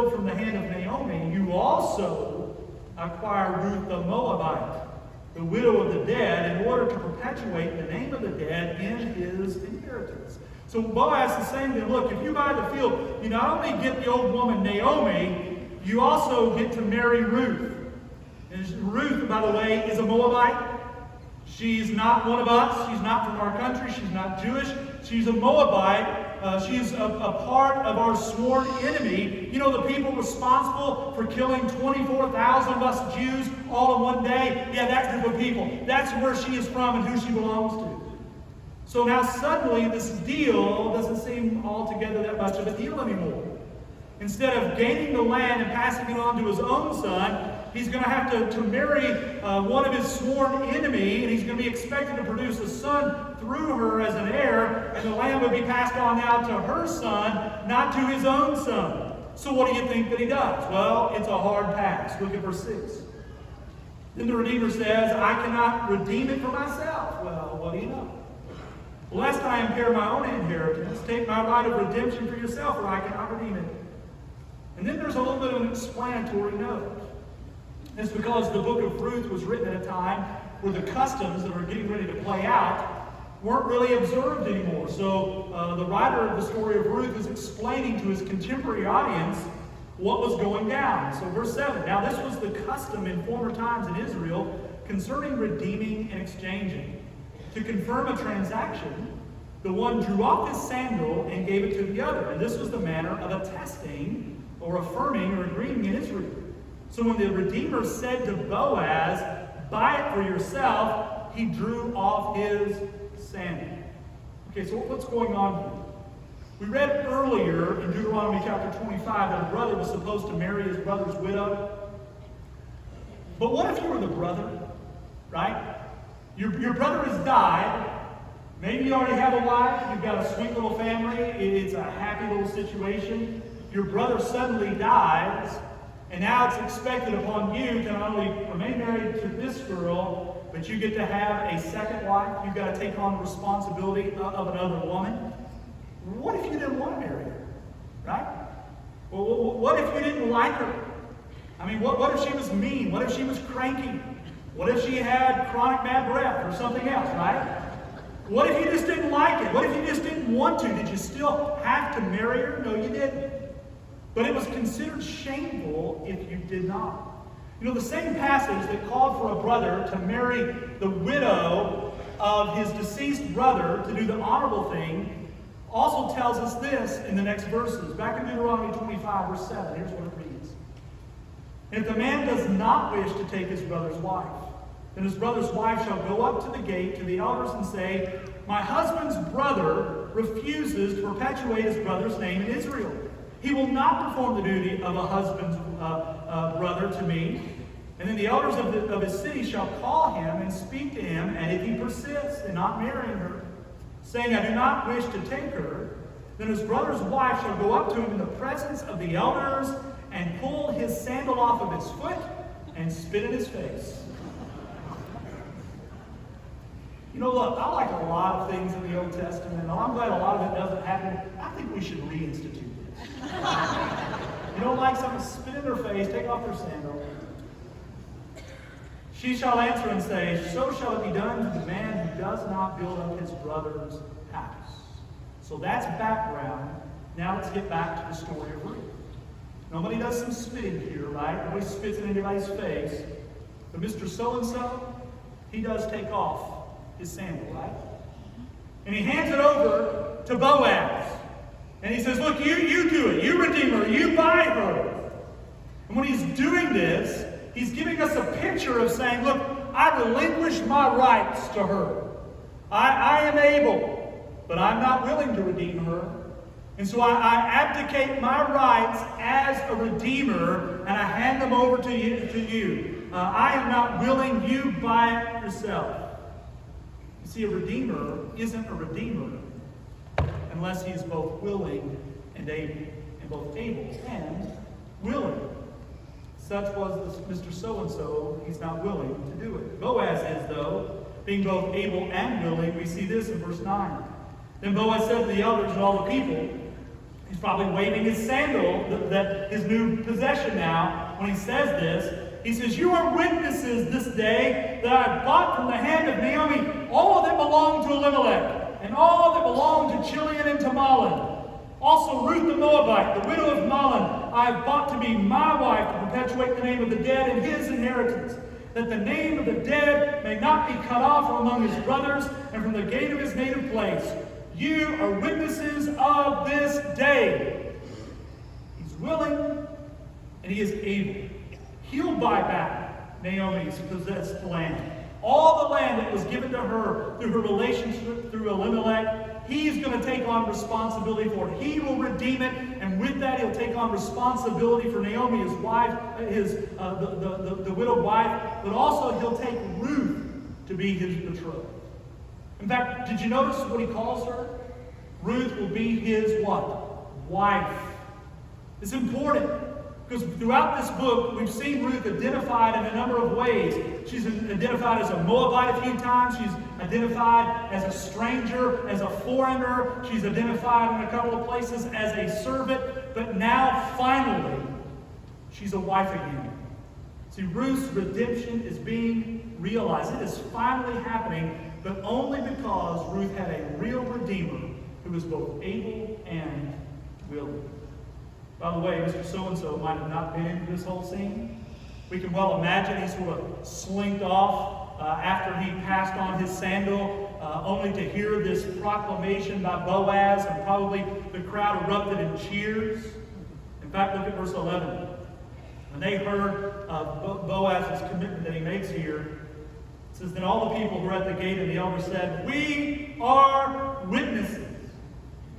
fulfilled from the hand of Naomi, you also acquire Ruth the Moabite, the widow of the dead, in order to perpetuate the name of the dead in his inheritance. So Boaz is saying to them, look, if you buy the field, you not only get the old woman Naomi, you also get to marry Ruth. And Ruth, by the way, is a Moabite. She's not one of us. She's not from our country. She's not Jewish. She's a Moabite. She's a part of our sworn enemy. You know, the people responsible for killing 24,000 of us Jews all in one day? Yeah, that group of people. That's where she is from and who she belongs to. So now suddenly this deal doesn't seem altogether that much of a deal anymore. Instead of gaining the land and passing it on to his own son, he's going to have to marry one of his sworn enemy, and he's going to be expected to produce a son through her as an heir, and the land would be passed on now to her son, not to his own son. So what do you think that he does? Well, it's a hard pass. Look at verse 6. Then the Redeemer says, I cannot redeem it for myself. Well, what do you know? Lest I impair my own inheritance, take my right of redemption for yourself, or I cannot redeem it. And then there's a little bit of an explanatory note. It's because the book of Ruth was written at a time where the customs that were getting ready to play out weren't really observed anymore. So the writer of the story of Ruth is explaining to his contemporary audience what was going down. So verse 7, now this was the custom in former times in Israel concerning redeeming and exchanging. To confirm a transaction, the one drew off his sandal and gave it to the other. And this was the manner of attesting or affirming or agreeing in Israel. So when the Redeemer said to Boaz, buy it for yourself, he drew off his sandal. Okay, so what's going on here? We read earlier in Deuteronomy chapter 25 that a brother was supposed to marry his brother's widow. But what if you were the brother, right? Your brother has died. Maybe you already have a wife. You've got a sweet little family. It's a happy little situation. Your brother suddenly dies, and now it's expected upon you to not only remain married to this girl, but you get to have a second wife. You've got to take on the responsibility of another woman. What if you didn't want to marry her? Right? Well, what if you didn't like her? I mean, what if she was mean? What if she was cranky? What if she had chronic bad breath or something else, right? What if you just didn't like it? What if you just didn't want to? Did you still have to marry her? No, you didn't. But it was considered shameful if you did not. You know, the same passage that called for a brother to marry the widow of his deceased brother to do the honorable thing also tells us this in the next verses. Back in Deuteronomy 25, verse 7, here's what it reads. If the man does not wish to take his brother's wife, then his brother's wife shall go up to the gate to the elders and say, my husband's brother refuses to perpetuate his brother's name in Israel. He will not perform the duty of a husband's brother to me. And then the elders of his city shall call him and speak to him, and if he persists in not marrying her, saying, I do not wish to take her, then his brother's wife shall go up to him in the presence of the elders and pull his sandal off of his foot and spit in his face. You know, look, I like a lot of things in the Old Testament, and I'm glad a lot of it doesn't happen. I think we should reinstitute this. You don't like someone to spit in their face, take off their sandal. She shall answer and say, so shall it be done to the man who does not build up his brother's house. So that's background. Now let's get back to the story of Ruth. Nobody does some spitting here, right? Nobody spits in anybody's face. But Mr. So-and-so, he does take off his sandal, right? And he hands it over to Boaz. And he says, look, you do it. You redeem her. You buy her. And when he's doing this, he's giving us a picture of saying, look, I relinquish my rights to her. I am able, but I'm not willing to redeem her. And so I abdicate my rights as a redeemer, and I hand them over to you. I am not willing. You buy it yourself. You see, a redeemer isn't a redeemer unless he's both willing and able, and both able and willing. Such was Mr. So-and-so. He's not willing to do it. Boaz is, though, being both able and willing. We see this in verse 9. Then Boaz said to the elders and all the people, He's probably waving his sandal, that his new possession now, when he says this. He says, "You are witnesses this day that I have bought from the hand of Naomi all that belonged to Elimelech, and all that belonged to Chilion and to Mahlon. Also Ruth the Moabite, the widow of Mahlon, I have bought to be my wife to perpetuate the name of the dead in his inheritance, that the name of the dead may not be cut off from among his brothers and from the gate of his native place. You are witnesses of this day." He's willing and he is able. He'll buy back Naomi's possessed land. All the land that was given to her through her relationship through Elimelech, he's going to take on responsibility for it. He will redeem it, and with that, he'll take on responsibility for Naomi, his wife, the widowed wife, but also he'll take Ruth to be his betrothed. In fact, did you notice what he calls her? Ruth will be his what? Wife. It's important. Because throughout this book, we've seen Ruth identified in a number of ways. She's identified as a Moabite a few times. She's identified as a stranger, as a foreigner. She's identified in a couple of places as a servant. But now, finally, she's a wife again. See, Ruth's redemption is being realized. It is finally happening, but only because Ruth had a real Redeemer who was both able and willing. By the way, Mr. So-and-so might have not been into this whole scene. We can well imagine he sort of slinked off after he passed on his sandal, only to hear this proclamation by Boaz, and probably the crowd erupted in cheers. In fact, look at verse 11. When they heard Boaz's commitment that he makes here, it says, "Then all the people who were at the gate and the elders said, 'We are witnesses.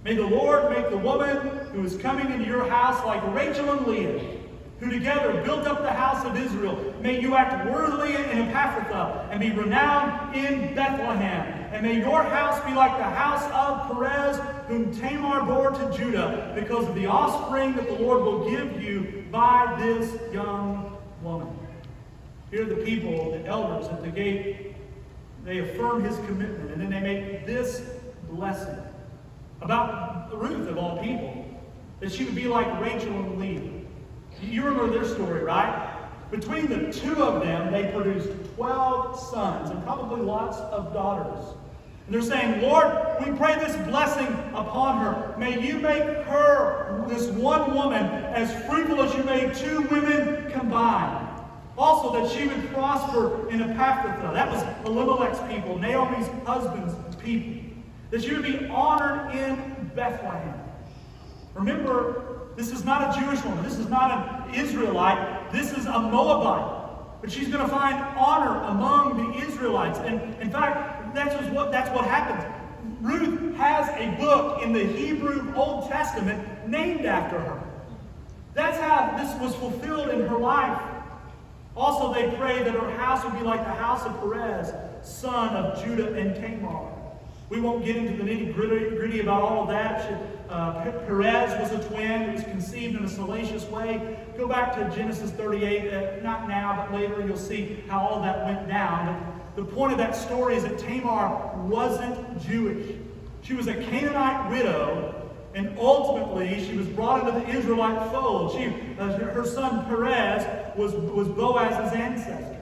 May the Lord make the woman who is coming into your house like Rachel and Leah, who together built up the house of Israel. May you act worthily in Ephrathah and be renowned in Bethlehem. And may your house be like the house of Perez, whom Tamar bore to Judah, because of the offspring that the Lord will give you by this young woman.'" Here the people, the elders at the gate, they affirm his commitment, and then they make this blessing about Ruth, of all people, that she would be like Rachel and Leah. You remember their story, right? Between the two of them, they produced 12 sons and probably lots of daughters. And they're saying, "Lord, we pray this blessing upon her. May you make her, this one woman, as fruitful as you made two women combined. Also, that she would prosper in Ephrathah." That was Elimelech's people, Naomi's husband's people. That she would be honored in Bethlehem. Remember, this is not a Jewish woman. This is not an Israelite. This is a Moabite. But she's going to find honor among the Israelites. And in fact, that's what happens. Ruth has a book in the Hebrew Old Testament named after her. That's how this was fulfilled in her life. Also, they pray that her house would be like the house of Perez, son of Judah and Tamar. We won't get into the nitty-gritty about all of that. Perez was a twin. It was conceived in a salacious way. Go back to Genesis 38. Not now, but later you'll see how all that went down. But the point of that story is that Tamar wasn't Jewish. She was a Canaanite widow, and ultimately she was brought into the Israelite fold. Her son Perez was Boaz's ancestor.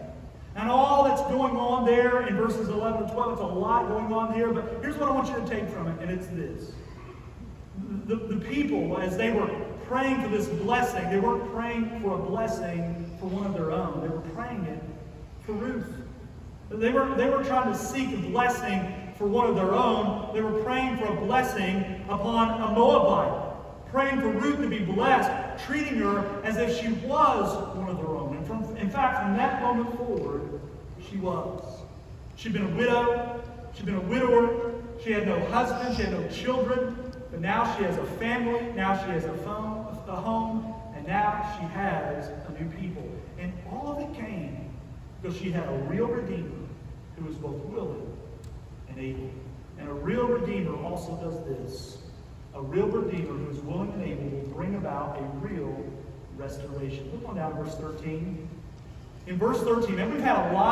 And all that's going on there in verses 11 and 12, it's a lot going on here, but here's what I want you to take from it, and it's this. The people, as they were praying for this blessing, they weren't praying for a blessing for one of their own. They were praying it for Ruth. They were trying to seek a blessing for one of their own. They were praying for a blessing upon a Moabite. Praying for Ruth to be blessed, treating her as if she was one of their own. And in fact, from that moment forward, she was. She'd been a widow. She'd been a widower. She had no husband. She had no children. But now she has a family. Now she has a home. And now she has a new people. And all of it came because she had a real Redeemer who was both willing and able. And a real Redeemer also does this. A real Redeemer who is willing and able will bring about a real restoration. Look on down to verse 13. In verse 13, and we've had a lot